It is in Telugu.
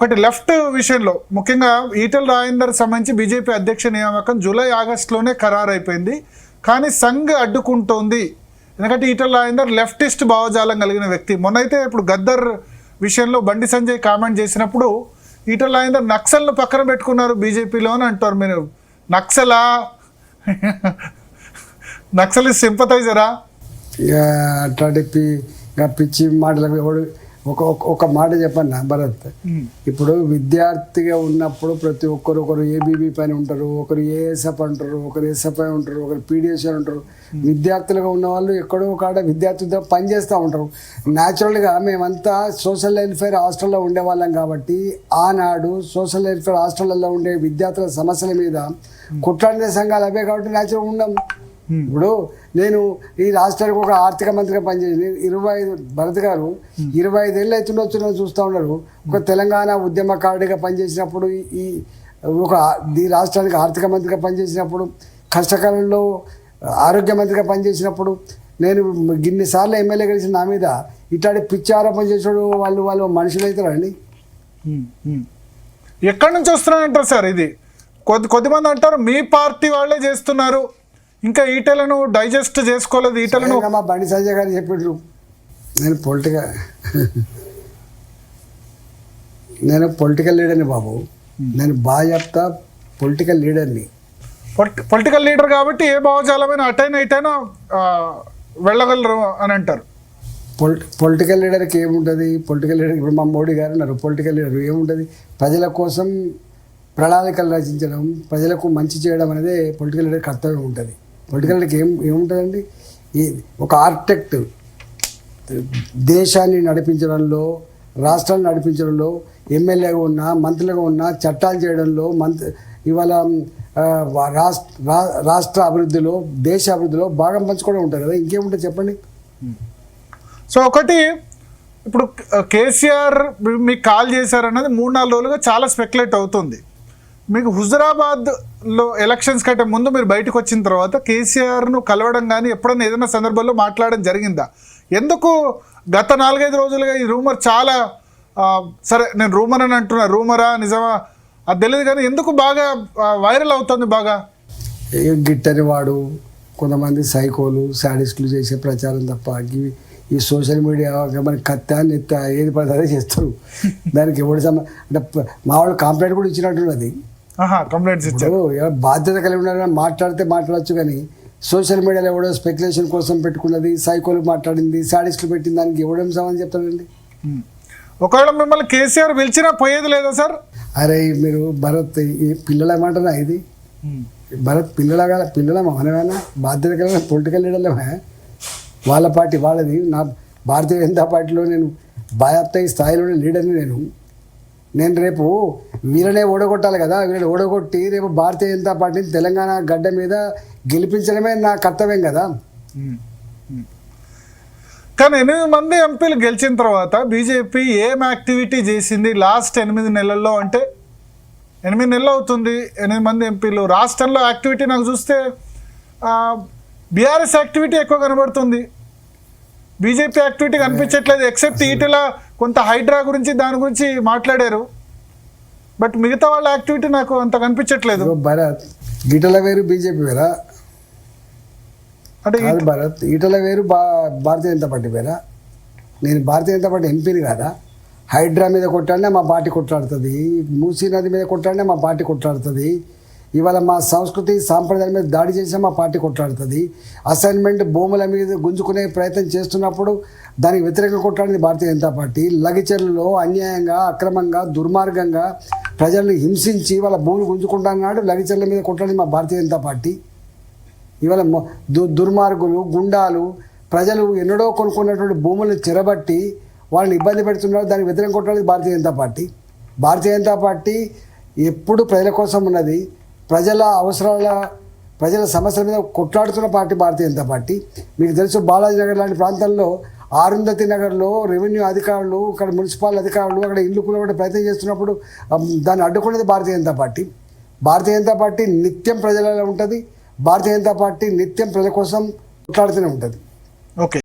ఒకటి లెఫ్ట్ విషయంలో ముఖ్యంగా ఈటెల రాజేందర్ సంబంధించి బీజేపీ అధ్యక్ష నియామకం జూలై ఆగస్టులోనే ఖరారు అయిపోయింది. కానీ సంఘ్ అడ్డుకుంటోంది. ఎందుకంటే ఈటెల రాజేందర్ లెఫ్టిస్ట్ భావజాలం కలిగిన వ్యక్తి. మొన్నైతే ఇప్పుడు గద్దర్ విషయంలో బండి సంజయ్ కామెంట్ చేసినప్పుడు ఈటెల రాజేందర్ నక్సల్ను పక్కన పెట్టుకున్నారు బీజేపీలో అని అంటారు. మీరు నక్సలా నక్సల్ సింపథైజరా? అట్లాంటి పిచ్చి మాటలు ఒక మాట చెప్పన్నా భరత్. ఇప్పుడు విద్యార్థిగా ఉన్నప్పుడు ప్రతి ఒక్కరు ఏబీబీ పైన ఉంటారు, ఒకరు ఏఎస్ఎఫ్ అంటారు, ఒకరు ఎస్ఎఫ్ఐ ఉంటారు, ఒకరు పీడిఎస్ ఉంటారు. విద్యార్థులుగా ఉన్న వాళ్ళు ఎక్కడో కాడ విద్యార్థులతో పనిచేస్తూ ఉంటారు. న్యాచురల్గా మేమంతా సోషల్ వెల్ఫేర్ హాస్టల్లో ఉండేవాళ్ళం కాబట్టి ఆనాడు సోషల్ వెల్ఫేర్ హాస్టళ్లలో ఉండే విద్యార్థుల సమస్యల మీద కొట్లాడిన సంఘాలు అవే కాబట్టి న్యాచురల్గా ఉన్నాం. ఇప్పుడు నేను ఈ రాష్ట్రానికి ఒక ఆర్థిక మంత్రిగా పనిచేసి 25 భరత్ గారు 25 ఏళ్ళు అవుతుండొచ్చు నన్ను చూస్తూ ఉన్నారు. ఒక తెలంగాణ ఉద్యమకారుడిగా పనిచేసినప్పుడు ఈ రాష్ట్రానికి ఆర్థిక మంత్రిగా పనిచేసినప్పుడు, కష్టకాలంలో ఆరోగ్య మంత్రిగా పనిచేసినప్పుడు నేను ఇన్నిసార్లు ఎమ్మెల్యే కలిసి నా మీద ఇట్లాంటి పిచ్చి ఆరోపణ చేసాడు. వాళ్ళు మనుషులు అవుతారండి. ఎక్కడి నుంచి వస్తున్నారంటారు సార్? ఇది కొద్దిమంది అంటారు మీ పార్టీ వాళ్ళే చేస్తున్నారు, ఇంకా ఈటెలను డైజెస్ట్ చేసుకోలేదు. ఈటెలను మా బండి సంజయ్ గారు చెప్పారు. నేను పొలిటికల్ లీడర్ని బాబు. నేను బాగా చెప్తా, పొలిటికల్ లీడర్ని. పొలిటికల్ లీడర్ కాబట్టి ఏ భావజాలమైనా అటైనా ఇటైనా వెళ్ళగలరు అని అంటారు. పొలిటికల్ లీడర్కి ఏముంటుంది? పొలిటికల్ లీడర్ ఇప్పుడు మా మోడీ గారు అన్నారు. పొలిటికల్ లీడర్ ఏముంటుంది? ప్రజల కోసం ప్రణాళికలు రచించడం, ప్రజలకు మంచి చేయడం అనేది పొలిటికల్ లీడర్ కర్తవ్యం ఉంటుంది. పొలిటికల్ లీడర్కి ఏముంటుందండి? ఒక ఆర్కిటెక్ట్ దేశాన్ని నడిపించడంలో, రాష్ట్రాన్ని నడిపించడంలో, ఎమ్మెల్యేగా ఉన్నా మంత్రులుగా ఉన్నా చట్టాలు చేయడంలో, ఇవాళ రాష్ట్ర అభివృద్ధిలో, దేశ అభివృద్ధిలో భాగం పంచుకోవడం ఉంటుంది కదా. ఇంకేముంటుంది చెప్పండి. సో ఒకటి ఇప్పుడు కేసీఆర్ మీకు కాల్ చేశారన్నది 3-4 రోజులుగా చాలా స్పెక్యులేట్ అవుతుంది. మీకు హుజురాబాద్లో ఎలక్షన్స్ కంటే ముందు మీరు బయటకు వచ్చిన తర్వాత కేసీఆర్ను కలవడం కానీ ఎప్పుడన్నా ఏదైనా సందర్భంలో మాట్లాడడం జరిగిందా? ఎందుకు గత 4-5 రోజులుగా ఈ రూమర్ చాలా సరే నేను రూమర్ అని అంటున్నా, రూమరా నిజమా అది తెలియదు కానీ ఎందుకు బాగా వైరల్ అవుతుంది? బాగా గిట్టని వాడు కొంతమంది సైకోలు శాడిస్టులు చేసే ప్రచారం తప్ప ఈ సోషల్ మీడియా మనకి కత్త నెత్త ఏది పడితే చేస్తారు. దానికి ఎవడు అంటే మా వాళ్ళు కంప్లైంట్ కూడా ఇచ్చినట్టున్నది. కంప్లైంట్స్ ఇచ్చారు. బాధ్యత కలిగి ఉన్నారని మాట్లాడచ్చు కానీ సోషల్ మీడియాలో ఎవడో స్పెక్యులేషన్ కోసం పెట్టుకున్నది, సైకోలు మాట్లాడింది, శాడిస్టులు పెట్టింది, దానికి ఎవడేం సమాధానం చెప్తాడండి? ఒకవేళ మిమ్మల్ని కేసీఆర్ పిలిచినా పోయేది లేదా సార్? అరే మీరు భరత్ పిల్లల ఏమంటారా? ఇది భరత్ పిల్లల మనమేనా? బాధ్యత కలిగిన పొలిటికల్ లీడర్లమే. వాళ్ళ పార్టీ వాళ్ళది. నా భారతీయ జనతా పార్టీలో నేను బాధ్యత స్థాయిలోనే లీడర్ని. నేను రేపు వీళ్ళనే ఓడగొట్టాలి కదా. వీళ్ళని ఓడగొట్టి రేపు భారతీయ జనతా పార్టీని తెలంగాణ గడ్డ మీద గెలిపించడమే నా కర్తవ్యం కదా. కానీ 8 మంది ఎంపీలు గెలిచిన తర్వాత బీజేపీ ఏం యాక్టివిటీ చేసింది లాస్ట్ 8 నెలల్లో? అంటే 8 నెలలు అవుతుంది, 8 మంది ఎంపీలు. రాష్ట్రంలో యాక్టివిటీ నాకు చూస్తే బీఆర్ఎస్ యాక్టివిటీ ఎక్కువ కనబడుతుంది, బీజేపీ యాక్టివిటీ కనిపించట్లేదు. ఎక్సెప్ట్ ఈటెల కొంత హైడ్రా గురించి దాని గురించి మాట్లాడారు, బట్ మిగతా వాళ్ళ యాక్టివిటీ నాకు అంత కనిపించట్లేదు. భరత్ ఈటెల వేరు బీజేపీ వేరా? అంటే భరత్ ఈటెల వేరు భారతీయ జనతా పార్టీ వేరా? నేను భారతీయ జనతా పార్టీ ఎంపీని కాదా? హైడ్రా మీద కొట్టాడినా మా పార్టీ కొట్లాడుతుంది, మూసీ నది మీద కొట్టాడినా మా పార్టీ కొట్లాడుతుంది, ఇవాళ మా సంస్కృతి సాంప్రదాయాల మీద దాడి చేసినా మా పార్టీ కొట్లాడుతుంది, అసైన్మెంట్ భూముల మీద గుంజుకునే ప్రయత్నం చేస్తున్నప్పుడు దానికి వ్యతిరేకంగా కొట్లాడింది భారతీయ జనతా పార్టీ. లగిచర్లలో అన్యాయంగా, అక్రమంగా, దుర్మార్గంగా ప్రజల్ని హింసించి వాళ్ళ భూములు గుంజుకుంటున్నాడు. లగిచర్ల మీద కొట్లాడింది మా భారతీయ జనతా పార్టీ. ఇవాళ దుర్మార్గులు, గుండాలు ప్రజలు ఎన్నడో కొనుక్కున్నటువంటి భూములను చెరబట్టి వాళ్ళని ఇబ్బంది పెడుతున్నారు. దానికి వ్యతిరేకంగా కొట్లాడింది భారతీయ జనతా పార్టీ. భారతీయ జనతా పార్టీ ఎప్పుడు ప్రజల కోసం ఉన్నది, ప్రజల అవసరాల, ప్రజల సమస్యల మీద కొట్లాడుతున్న పార్టీ భారతీయ జనతా పార్టీ. మీకు తెలుసు బాలాజీ నగర్ లాంటి ప్రాంతాల్లో, అరుంధతి నగర్లో రెవెన్యూ అధికారులు, అక్కడ మున్సిపల్ అధికారులు అక్కడ ఇల్లు కూలగొట్టే ప్రయత్నం చేస్తున్నప్పుడు దాన్ని అడ్డుకునేది భారతీయ జనతా పార్టీ. భారతీయ జనతా పార్టీ నిత్యం ప్రజలలో ఉంటుంది. భారతీయ జనతా పార్టీ నిత్యం ప్రజల కోసం కొట్లాడుతూనే ఉంటుంది. ఓకే.